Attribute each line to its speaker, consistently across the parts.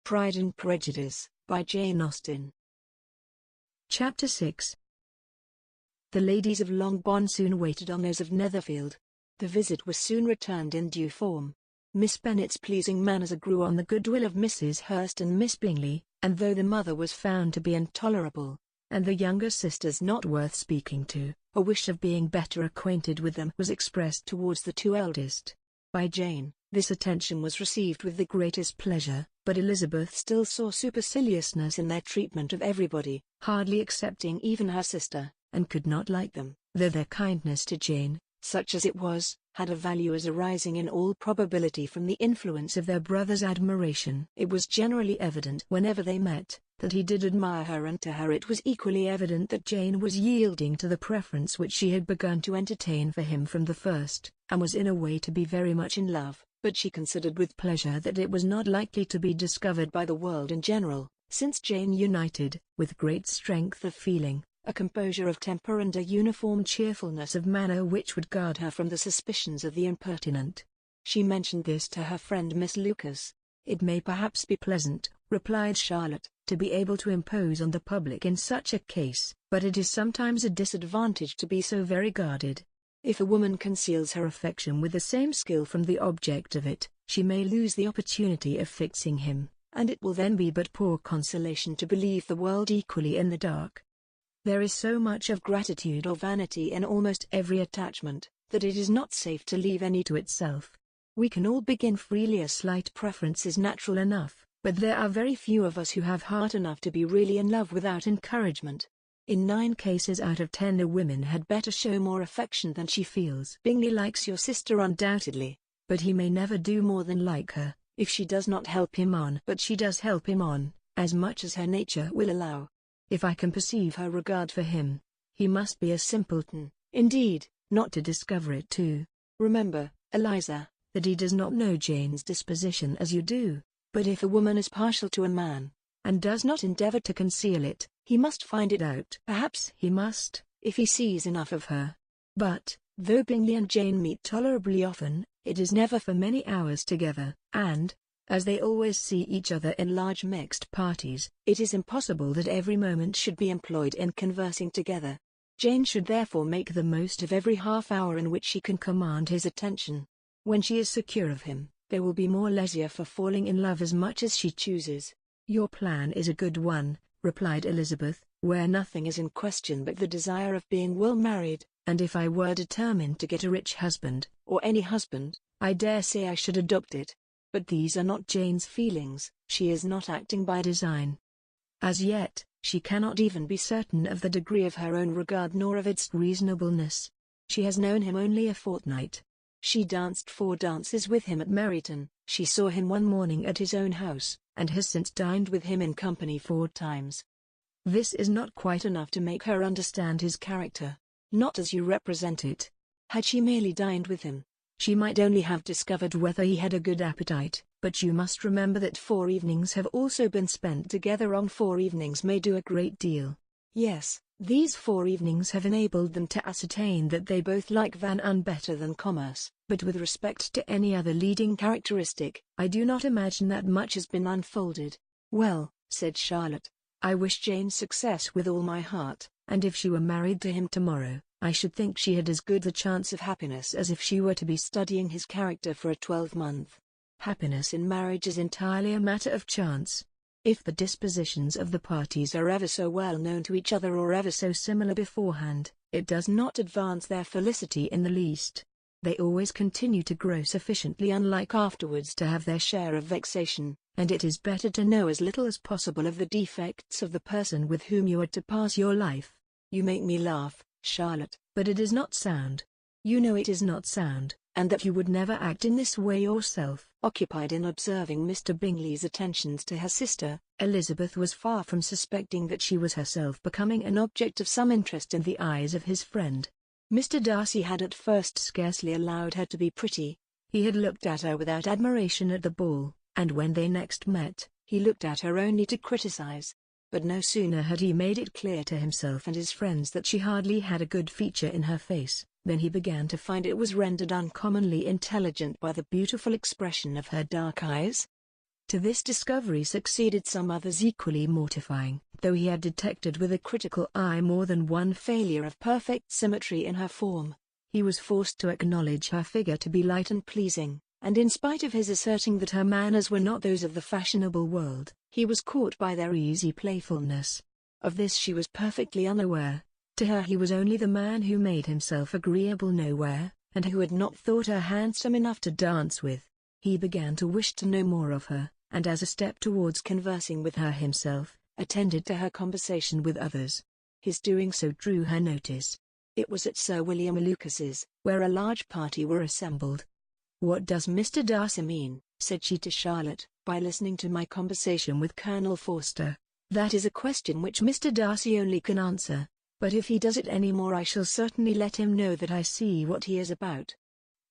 Speaker 1: Pride and Prejudice, by Jane Austen.
Speaker 2: Chapter 6. The ladies of Longbourn soon waited on those of Netherfield. The visit was soon returned in due form. Miss Bennet's pleasing manners grew on the goodwill of Mrs. Hurst and Miss Bingley, and though the mother was found to be intolerable, and the younger sisters not worth speaking to, a wish of being better acquainted with them was expressed towards the two eldest. By Jane, this attention was received with the greatest pleasure, but Elizabeth still saw superciliousness in their treatment of everybody, hardly excepting even her sister, and could not like them, though their kindness to Jane, such as it was, had a value as arising in all probability from the influence of their brother's admiration. It was generally evident whenever they met, that he did admire her, and to her it was equally evident that Jane was yielding to the preference which she had begun to entertain for him from the first, and was in a way to be very much in love, but she considered with pleasure that it was not likely to be discovered by the world in general, since Jane united, with great strength of feeling, a composure of temper and a uniform cheerfulness of manner which would guard her from the suspicions of the impertinent. She mentioned this to her friend Miss Lucas. "It may perhaps be pleasant," replied Charlotte, "to be able to impose on the public in such a case, but it is sometimes a disadvantage to be so very guarded. If a woman conceals her affection with the same skill from the object of it, she may lose the opportunity of fixing him, and it will then be but poor consolation to believe the world equally in the dark. There is so much of gratitude or vanity in almost every attachment, that it is not safe to leave any to itself. We can all begin freely, a slight preference is natural enough, but there are very few of us who have heart enough to be really in love without encouragement. In 9 cases out of 10 a woman had better show more affection than she feels. Bingley likes your sister undoubtedly, but he may never do more than like her, if she does not help him on. But she does help him on, as much as her nature will allow. If I can perceive her regard for him, he must be a simpleton, indeed, not to discover it too. Remember, Eliza, that he does not know Jane's disposition as you do, but if a woman is partial to a man, and does not endeavor to conceal it, he must find it out. Perhaps he must, if he sees enough of her. But, though Bingley and Jane meet tolerably often, it is never for many hours together, and, as they always see each other in large mixed parties, it is impossible that every moment should be employed in conversing together. Jane should therefore make the most of every half-hour in which she can command his attention. When she is secure of him, there will be more leisure for falling in love as much as she chooses. "Your plan is a good one," replied Elizabeth, "where nothing is in question but the desire of being well married, and if I were determined to get a rich husband, or any husband, I dare say I should adopt it. But these are not Jane's feelings. She is not acting by design. As yet, she cannot even be certain of the degree of her own regard nor of its reasonableness. She has known him only a fortnight. She danced 4 dances with him at Meryton, she saw him one morning at his own house, and has since dined with him in company 4 times. This is not quite enough to make her understand his character, not as you represent it. Had she merely dined with him, she might only have discovered whether he had a good appetite, but you must remember that 4 evenings have also been spent together. On 4 evenings may do a great deal. Yes, these 4 evenings have enabled them to ascertain that they both like Van Un better than commerce, but with respect to any other leading characteristic, I do not imagine that much has been unfolded. "Well," said Charlotte, "I wish Jane success with all my heart, and if she were married to him tomorrow, I should think she had as good a chance of happiness as if she were to be studying his character for a 12-month. Happiness in marriage is entirely a matter of chance. If the dispositions of the parties are ever so well known to each other or ever so similar beforehand, it does not advance their felicity in the least. They always continue to grow sufficiently unlike afterwards to have their share of vexation, and it is better to know as little as possible of the defects of the person with whom you are to pass your life. You make me laugh, Charlotte, but it is not sound. You know it is not sound, and that you would never act in this way yourself." Occupied in observing Mr. Bingley's attentions to her sister, Elizabeth was far from suspecting that she was herself becoming an object of some interest in the eyes of his friend. Mr. Darcy had at first scarcely allowed her to be pretty. He had looked at her without admiration at the ball, and when they next met, he looked at her only to criticize. But no sooner had he made it clear to himself and his friends that she hardly had a good feature in her face, than he began to find it was rendered uncommonly intelligent by the beautiful expression of her dark eyes. To this discovery succeeded some others equally mortifying. Though he had detected with a critical eye more than one failure of perfect symmetry in her form, he was forced to acknowledge her figure to be light and pleasing, and in spite of his asserting that her manners were not those of the fashionable world, he was caught by their easy playfulness. Of this she was perfectly unaware. To her he was only the man who made himself agreeable nowhere, and who had not thought her handsome enough to dance with. He began to wish to know more of her, and as a step towards conversing with her himself, attended to her conversation with others. His doing so drew her notice. It was at Sir William Lucas's, where a large party were assembled. "What does Mr. Darcy mean," said she to Charlotte, "by listening to my conversation with Colonel Forster? That is a question which Mr. Darcy only can answer, but if he does it any more I shall certainly let him know that I see what he is about.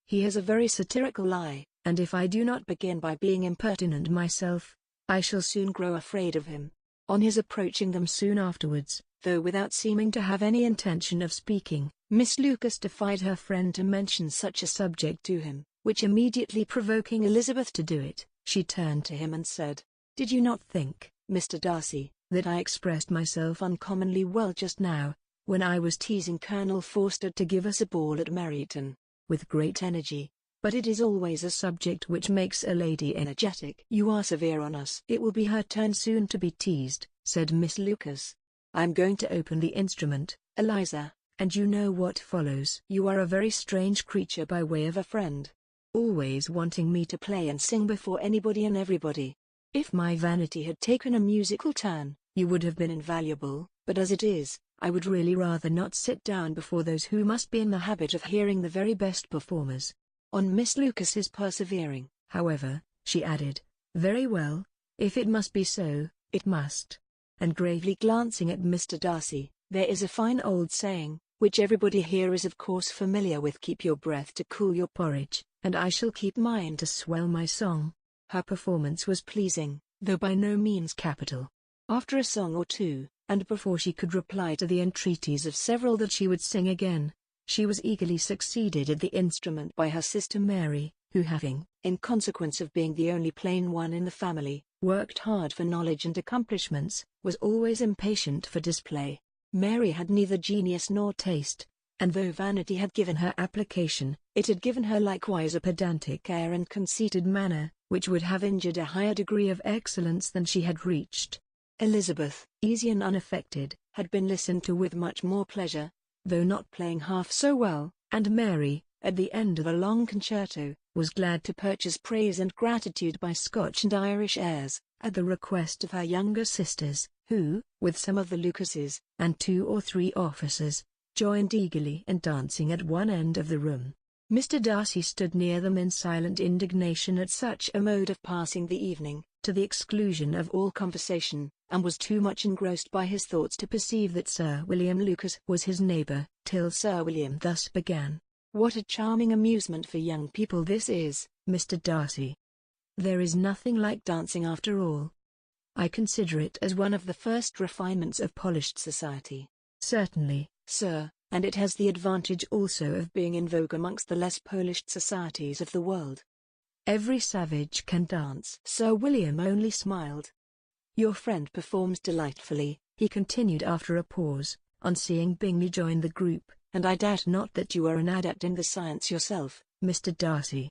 Speaker 2: He has a very satirical eye, and if I do not begin by being impertinent myself, I shall soon grow afraid of him." On his approaching them soon afterwards, though without seeming to have any intention of speaking, Miss Lucas defied her friend to mention such a subject to him, which immediately provoking Elizabeth to do it, she turned to him and said, "Did you not think, Mr. Darcy, that I expressed myself uncommonly well just now, when I was teasing Colonel Forster to give us a ball at Meryton, with great energy? But it is always a subject which makes a lady energetic." "You are severe on us." "It will be her turn soon to be teased," said Miss Lucas. "I am going to open the instrument, Eliza, and you know what follows." "You are a very strange creature by way of a friend. Always wanting me to play and sing before anybody and everybody. If my vanity had taken a musical turn, you would have been invaluable, but as it is, I would really rather not sit down before those who must be in the habit of hearing the very best performers." On Miss Lucas's persevering, however, she added, "Very well, if it must be so, it must." And gravely glancing at Mr. Darcy, "There is a fine old saying, which everybody here is of course familiar with, 'Keep your breath to cool your porridge,' and I shall keep mine to swell my song." Her performance was pleasing, though by no means capital. After a song or two, and before she could reply to the entreaties of several that she would sing again, she was eagerly succeeded at the instrument by her sister Mary, who having, in consequence of being the only plain one in the family, worked hard for knowledge and accomplishments, was always impatient for display. Mary had neither genius nor taste, and though vanity had given her application, it had given her likewise a pedantic air and conceited manner, which would have injured a higher degree of excellence than she had reached. Elizabeth, easy and unaffected, had been listened to with much more pleasure, though not playing half so well, and Mary, at the end of a long concerto, was glad to purchase praise and gratitude by Scotch and Irish airs, at the request of her younger sisters, who, with some of the Lucases, and 2 or 3 officers, joined eagerly in dancing at one end of the room. Mr. Darcy stood near them in silent indignation at such a mode of passing the evening, to the exclusion of all conversation, and was too much engrossed by his thoughts to perceive that Sir William Lucas was his neighbour, till Sir William thus began: "What a charming amusement for young people this is, Mr. Darcy. There is nothing like dancing after all. I consider it as one of the first refinements of polished society." "Certainly, sir, and it has the advantage also of being in vogue amongst the less polished societies of the world. Every savage can dance." Sir William only smiled. "Your friend performs delightfully," he continued after a pause, on seeing Bingley join the group, "and I doubt not that you are an adept in the science yourself, Mr. Darcy.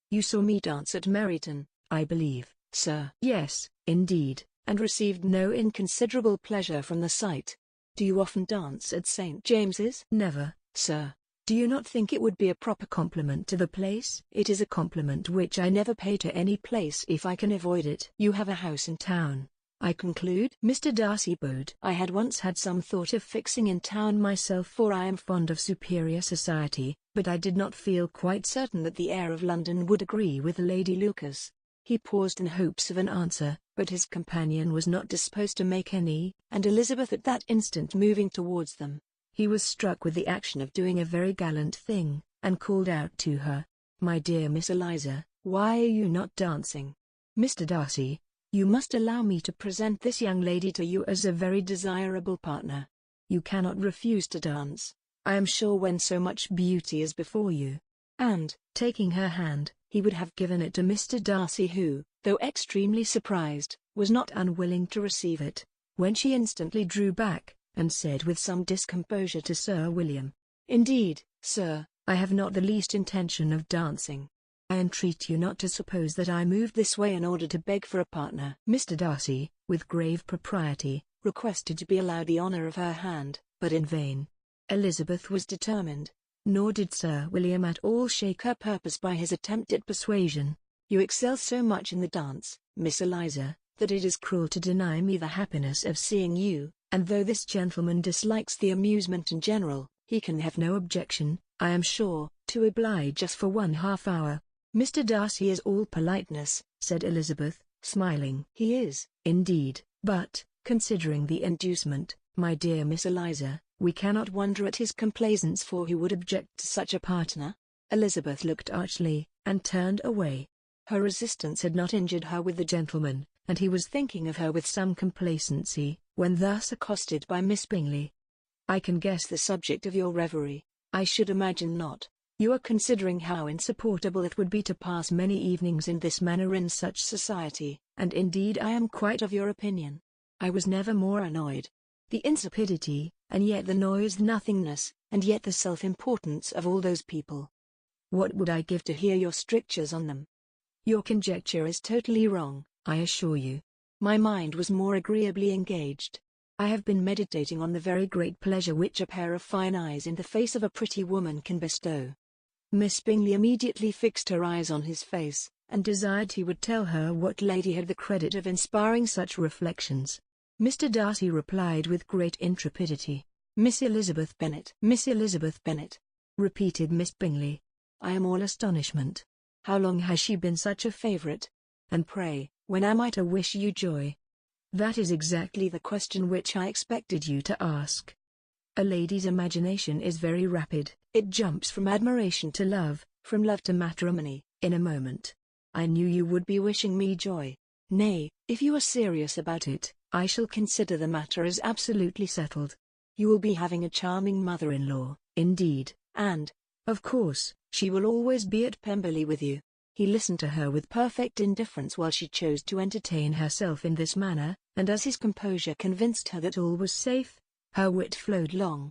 Speaker 2: You saw me dance at Meryton, I believe, sir?" "Yes, indeed, and received no inconsiderable pleasure from the sight. Do you often dance at St. James's?" "Never, sir. Do you not think it would be a proper compliment to the place?" "It is a compliment which I never pay to any place if I can avoid it." "You have a house in town, I conclude?" Mr. Darcy bowed. "I had once had some thought of fixing in town myself, for I am fond of superior society, but I did not feel quite certain that the air of London would agree with Lady Lucas." He paused in hopes of an answer, but his companion was not disposed to make any, and Elizabeth at that instant moving towards them, he was struck with the action of doing a very gallant thing, and called out to her, "My dear Miss Eliza, why are you not dancing? Mr. Darcy, you must allow me to present this young lady to you as a very desirable partner. You cannot refuse to dance, I am sure, when so much beauty is before you." And, taking her hand, he would have given it to Mr. Darcy, who, though extremely surprised, was not unwilling to receive it, when she instantly drew back, and said with some discomposure to Sir William, "Indeed, sir, I have not the least intention of dancing. I entreat you not to suppose that I moved this way in order to beg for a partner." Mr. Darcy, with grave propriety, requested to be allowed the honour of her hand, but in vain. Elizabeth was determined, nor did Sir William at all shake her purpose by his attempt at persuasion. "You excel so much in the dance, Miss Eliza, that it is cruel to deny me the happiness of seeing you, and though this gentleman dislikes the amusement in general, he can have no objection, I am sure, to oblige us for 1/2 hour." "Mr. Darcy is all politeness," said Elizabeth, smiling. "He is, indeed, but, considering the inducement, my dear Miss Eliza, we cannot wonder at his complaisance, for who would object to such a partner?" Elizabeth looked archly, and turned away. Her resistance had not injured her with the gentleman, and he was thinking of her with some complacency, when thus accosted by Miss Bingley. "I can guess the subject of your reverie." "I should imagine not. You are considering how insupportable it would be to pass many evenings in this manner in such society, and indeed I am quite of your opinion. I was never more annoyed. The insipidity, and yet the noise nothingness, and yet the self-importance of all those people. What would I give to hear your strictures on them? Your conjecture is totally wrong, I assure you. My mind was more agreeably engaged. I have been meditating on the very great pleasure which a pair of fine eyes in the face of a pretty woman can bestow." Miss Bingley immediately fixed her eyes on his face, and desired he would tell her what lady had the credit of inspiring such reflections. Mr. Darcy replied with great intrepidity, "Miss Elizabeth Bennet." "Miss Elizabeth Bennet," repeated Miss Bingley. "I am all astonishment. How long has she been such a favourite? And pray, when am I to wish you joy?" "That is exactly the question which I expected you to ask. A lady's imagination is very rapid, it jumps from admiration to love, from love to matrimony, in a moment. I knew you would be wishing me joy. Nay, if you are serious about it, I shall consider the matter as absolutely settled. You will be having a charming mother-in-law, indeed, and, of course, she will always be at Pemberley with you." He listened to her with perfect indifference while she chose to entertain herself in this manner, and as his composure convinced her that all was safe, her wit flowed long,